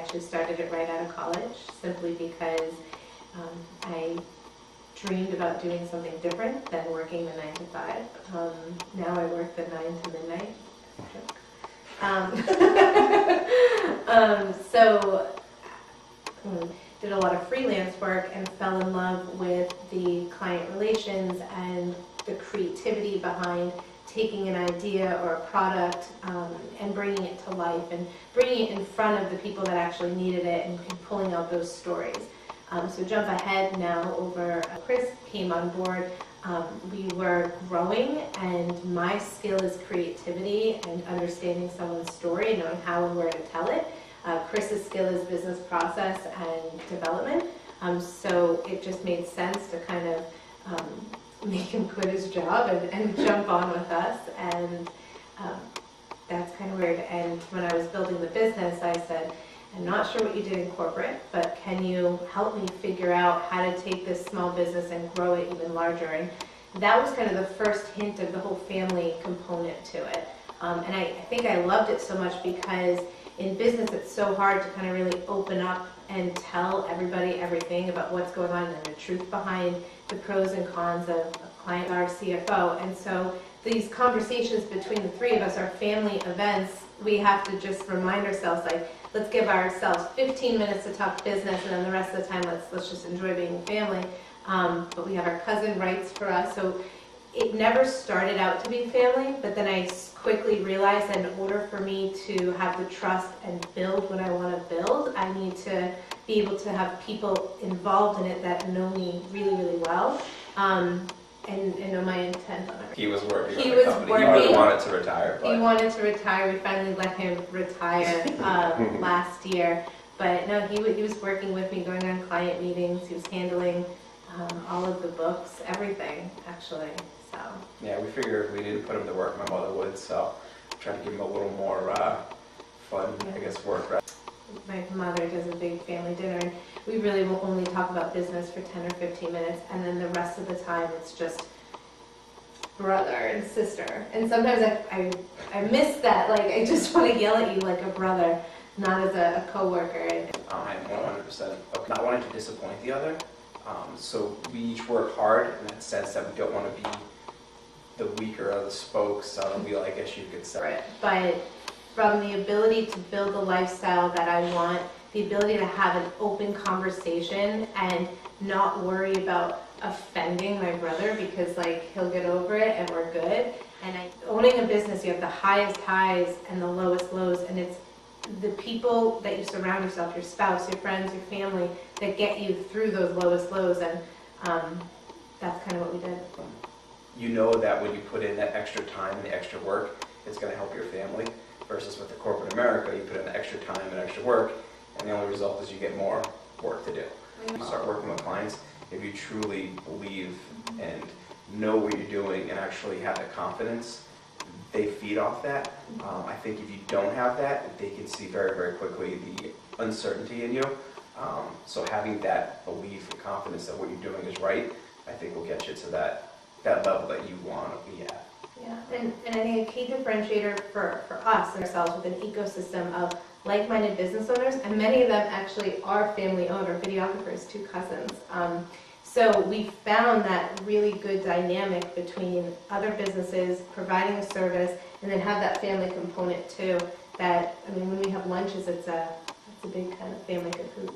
actually started it right out of college, simply because I dreamed about doing something different than working the 9 to 5. Now I work the 9 to midnight. Did a lot of freelance work and fell in love with the client relations and the creativity behind taking an idea or a product and bringing it to life and bringing it in front of the people that actually needed it and pulling out those stories. So jump ahead now over, Chris came on board. We were growing, and my skill is creativity and understanding someone's story and knowing how and where to tell it. Chris's skill is business process and development. So it just made sense to kind of make him quit his job and jump on with us. And that's kind of where it ended. When I was building the business, I said, I'm not sure what you did in corporate, but can you help me figure out how to take this small business and grow it even larger? And that was kind of the first hint of the whole family component to it. And I think I loved it so much because in business it's so hard to kind of really open up and tell everybody everything about what's going on and the truth behind the pros and cons of a client, our CFO. And so these conversations between the three of us, our family events, we have to just remind ourselves, like, let's give ourselves 15 minutes to talk business, and then the rest of the time let's just enjoy being family. But we have our cousin writes for us, so it never started out to be family, but then I quickly realized that in order for me to have the trust and build what I want to build, I need to be able to have people involved in it that know me really, really well. And know my intent on it. He was working He on the was company. working. He really wanted to retire. But He wanted to retire. We finally let him retire last year. But no, he was working with me, going on client meetings. He was handling all of the books, everything, actually. So yeah, we figured if we didn't put him to work, my mother would. So try to give him a little more fun, I guess, work. Right? My mother does a big family dinner, and we really will only talk about business for 10 or 15 minutes, and then the rest of the time it's just brother and sister. And sometimes I miss that. Like, I just want to yell at you like a brother, not as a coworker. I'm 100% not wanting to disappoint the other. So we each work hard in that sense that we don't want to be the weaker of the spokes. Wheel, I guess you could say. Right. But from the ability to build the lifestyle that I want, the ability to have an open conversation and not worry about offending my brother, because like he'll get over it and we're good. And owning a business, you have the highest highs and the lowest lows, and it's the people that you surround yourself, your spouse, your friends, your family, that get you through those lowest lows. And that's kind of what we did. You know that when you put in that extra time and the extra work, it's going to help your family. Versus with the corporate America, you put in the extra time and extra work, and the only result is you get more work to do. You start working with clients, if you truly believe and know what you're doing and actually have the confidence, they feed off that. I think if you don't have that, they can see very, very quickly the uncertainty in you. So having that belief and confidence that what you're doing is right, I think will get you to that level that you want to be at. Yeah, and I think a key differentiator for us and ourselves with an ecosystem of like-minded business owners, and many of them actually are family-owned or videographers, 2 cousins. So we found that really good dynamic between other businesses providing a service and then have that family component too. That, I mean, when we have lunches, it's a big kind of family cahoot.